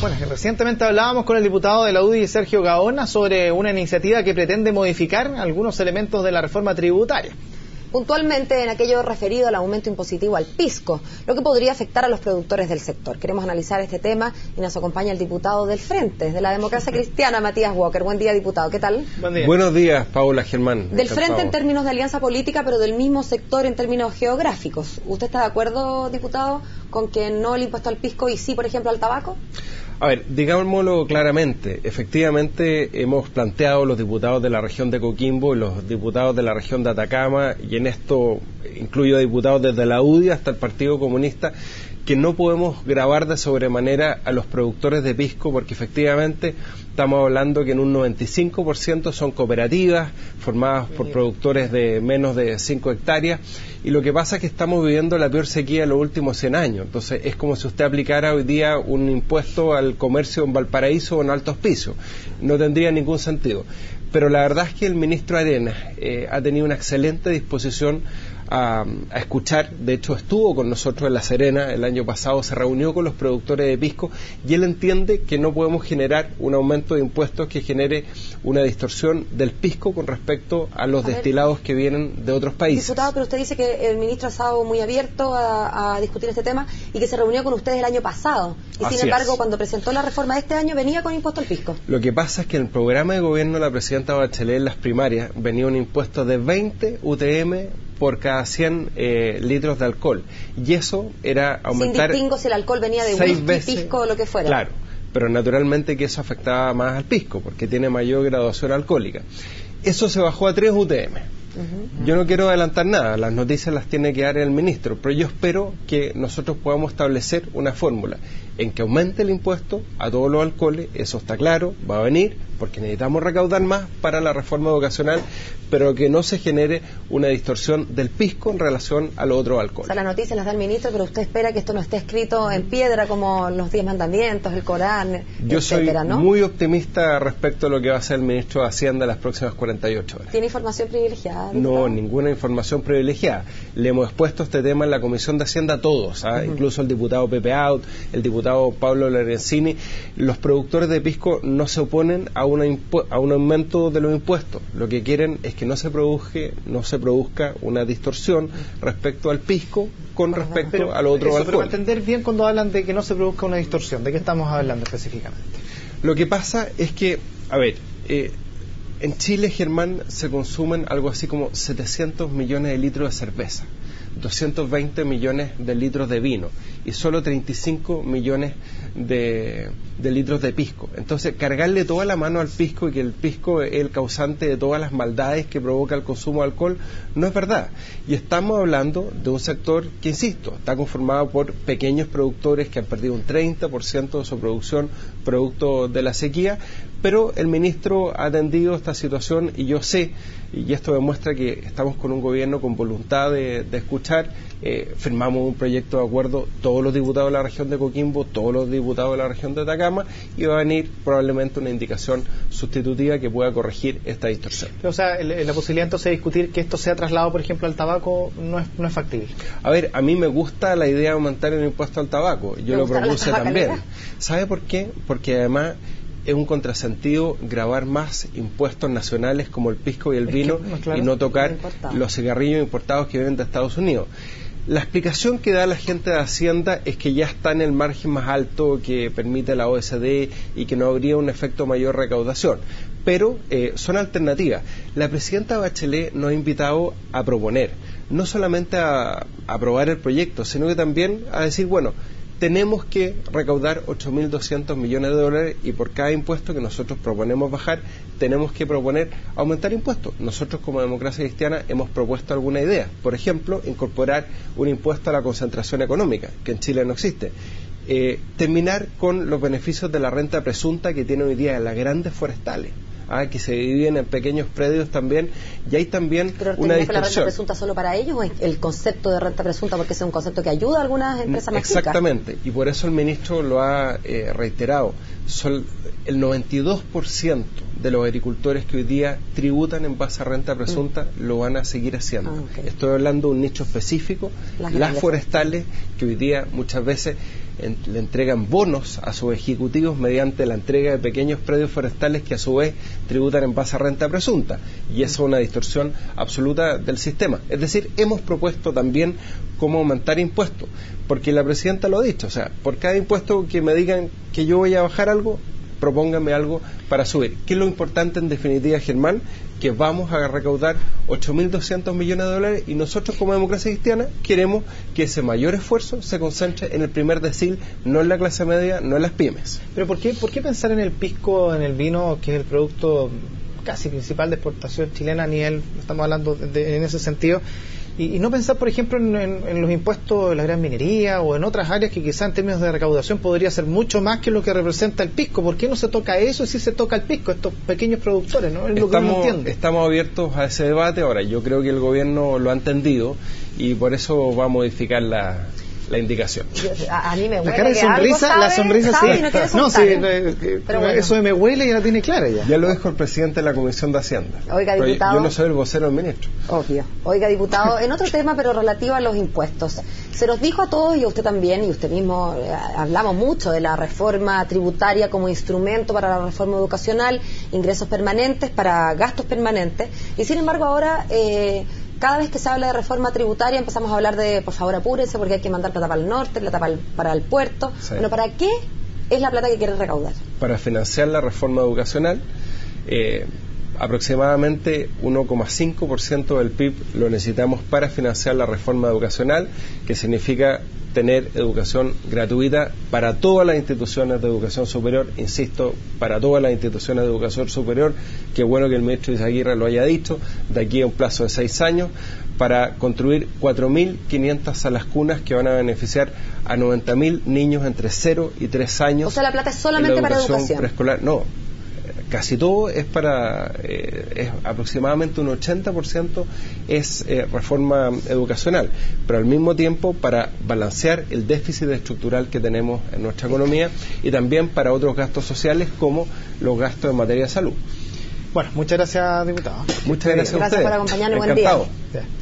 Bueno, recientemente hablábamos con el diputado de la UDI, Sergio Gaona, sobre una iniciativa que pretende modificar algunos elementos de la reforma tributaria. Puntualmente en aquello referido al aumento impositivo al pisco, lo que podría afectar a los productores del sector. Queremos analizar este tema y nos acompaña el diputado del Frente, de la Democracia Cristiana, Matías Walker. Buen día, diputado. ¿Qué tal? Buen día. Buenos días, Paula Germán. Del Frente en términos de alianza política, pero del mismo sector en términos geográficos. ¿Usted está de acuerdo, diputado, con que no el impuesto al pisco y sí, por ejemplo, al tabaco? A ver, digámoslo claramente, efectivamente hemos planteado los diputados de la región de Coquimbo y los diputados de la región de Atacama, y en esto incluyo diputados desde la UDI hasta el Partido Comunista, que no podemos gravar de sobremanera a los productores de pisco, porque efectivamente estamos hablando que en un 95% son cooperativas formadas por productores de menos de 5 hectáreas, y lo que pasa es que estamos viviendo la peor sequía de los últimos 100 años. Entonces es como si usted aplicara hoy día un impuesto al comercio en Valparaíso o en Alto Hospicio. No tendría ningún sentido. Pero la verdad es que el ministro Arenas ha tenido una excelente disposición a escuchar. De hecho, estuvo con nosotros en La Serena el año pasado, se reunió con los productores de pisco, y él entiende que no podemos generar un aumento de impuestos que genere una distorsión del pisco con respecto a los destilados que vienen de otros países. Diputado, pero usted dice que el ministro ha estado muy abierto a discutir este tema y que se reunió con ustedes el año pasado. Y Así sin embargo, es. Cuando presentó la reforma de este año, venía con impuesto al pisco. Lo que pasa es que en el programa de gobierno de la presidenta Bachelet en las primarias venía un impuesto de 20 UTM por cada 100 litros de alcohol, y eso era aumentar... Sin distingo si el alcohol venía de whisky, pisco o lo que fuera. Claro, pero naturalmente que eso afectaba más al pisco, porque tiene mayor graduación alcohólica. Eso se bajó a 3 UTM. Yo no quiero adelantar nada, las noticias las tiene que dar el ministro, pero yo espero que nosotros podamos establecer una fórmula en que aumente el impuesto a todos los alcoholes. Eso está claro, va a venir, porque necesitamos recaudar más para la reforma educacional, pero que no se genere una distorsión del pisco en relación a los otros alcoholes. O sea, las noticias las da el ministro, pero usted espera que esto no esté escrito en piedra como los 10 mandamientos, el Corán, Yo etcétera, soy ¿no? muy optimista respecto a lo que va a hacer el ministro de Hacienda en las próximas 48 horas. ¿Tiene información privilegiada, No, diputado? ninguna información privilegiada. Le hemos expuesto este tema en la Comisión de Hacienda a todos, incluso el diputado Pepe Out, el diputado Pablo Lorenzini. Los productores de pisco no se oponen a un aumento de los impuestos. Lo que quieren es que no se produzca una distorsión respecto al pisco con respecto a los otros alcoholes. Pero entender bien cuando hablan de que no se produzca una distorsión, ¿de qué estamos hablando específicamente? Lo que pasa es que, a ver, en Chile, Germán, se consumen algo así como 700 millones de litros de cerveza, 220 millones de litros de vino y solo 35 millones de litros de pisco. Entonces, cargarle toda la mano al pisco y que el pisco es el causante de todas las maldades que provoca el consumo de alcohol, no es verdad. Y estamos hablando de un sector que, insisto, está conformado por pequeños productores que han perdido un 30% de su producción producto de la sequía, pero el ministro ha atendido esta situación y yo sé, y esto demuestra que estamos con un gobierno con voluntad de escuchar. Firmamos un proyecto de acuerdo todos los diputados de la región de Coquimbo, todos los diputados de la región de Atacama, y va a venir probablemente una indicación sustitutiva que pueda corregir esta distorsión. O sea, la posibilidad entonces de discutir que esto sea trasladado, por ejemplo, al tabaco no es factible. A ver, a mí me gusta la idea de aumentar el impuesto al tabaco, yo lo propuse también. ¿Sabe por qué? Porque además es un contrasentido gravar más impuestos nacionales como el pisco y el vino, y no tocar los cigarrillos importados que vienen de Estados Unidos. La explicación que da la gente de Hacienda es que ya está en el margen más alto que permite la OECD y que no habría un efecto mayor recaudación. Pero son alternativas. La presidenta Bachelet nos ha invitado a proponer, no solamente a aprobar el proyecto, sino que también a decir, bueno, tenemos que recaudar 8.200 millones de dólares y por cada impuesto que nosotros proponemos bajar, tenemos que proponer aumentar impuestos. Nosotros como Democracia Cristiana hemos propuesto alguna idea. Por ejemplo, incorporar un impuesto a la concentración económica, que en Chile no existe. Terminar con los beneficios de la renta presunta que tienen hoy día las grandes forestales. Que se dividen en pequeños predios también, y hay también una distorsión. ¿La renta presunta solo para ellos o es el concepto de renta presunta porque es un concepto que ayuda a algunas empresas más chicas? Exactamente, y por eso el ministro lo ha reiterado. El 92% de los agricultores que hoy día tributan en base a renta presunta lo van a seguir haciendo. Estoy hablando de un nicho específico, las forestales, que hoy día muchas veces le entregan bonos a sus ejecutivos mediante la entrega de pequeños predios forestales que a su vez tributan en base a renta presunta, y eso es una distorsión absoluta del sistema. Es decir, hemos propuesto también cómo aumentar impuestos, porque la presidenta lo ha dicho, o sea, por cada impuesto que me digan que yo voy a bajar algo, propónganme algo para subir. ¿Qué es lo importante en definitiva, Germán? Que vamos a recaudar 8.200 millones de dólares, y nosotros como Democracia Cristiana queremos que ese mayor esfuerzo se concentre en el primer decil, no en la clase media, no en las pymes. Pero ¿por qué pensar en el pisco, en el vino, que es el producto casi principal de exportación chilena a nivel, estamos hablando en ese sentido, y no pensar, por ejemplo, en los impuestos de la gran minería o en otras áreas que quizá en términos de recaudación podría ser mucho más que lo que representa el pisco? ¿Por qué no se toca eso y sí se toca el pisco, estos pequeños productores? ¿No? Es lo que uno entiende. Estamos abiertos a ese debate. Ahora, yo creo que el gobierno lo ha entendido y por eso va a modificar la indicación. A mí me huele la cara de que sonrisa, algo la sonrisa sabe sí. Y no, pero bueno. Eso de me huele ya la tiene clara ya. Ya lo dijo el presidente de la Comisión de Hacienda. Oiga, diputado. Yo no soy el vocero del ministro. Obvio. Oiga, diputado, en otro tema, pero relativo a los impuestos. Se nos dijo a todos, y a usted también, y usted mismo, hablamos mucho de la reforma tributaria como instrumento para la reforma educacional, ingresos permanentes para gastos permanentes, y sin embargo ahora cada vez que se habla de reforma tributaria empezamos a hablar de, por favor, apúrense porque hay que mandar plata para el norte, plata para el puerto. Sí. Bueno, ¿para qué es la plata que quieren recaudar? Para financiar la reforma educacional, aproximadamente 1,5% del PIB lo necesitamos para financiar la reforma educacional, que significa tener educación gratuita para todas las instituciones de educación superior, insisto, para todas las instituciones de educación superior. Qué bueno que el ministro Izaguirre lo haya dicho, de aquí a un plazo de 6 años, para construir 4.500 salas cunas que van a beneficiar a 90.000 niños entre 0 y 3 años. O sea, la plata es solamente para educación preescolar. No, casi todo es para, es aproximadamente un 80% es reforma educacional, pero al mismo tiempo para balancear el déficit estructural que tenemos en nuestra economía, y también para otros gastos sociales como los gastos en materia de salud. Bueno, muchas gracias, diputado. Muchas gracias a ustedes. Gracias por acompañarnos. Encantado. Buen día.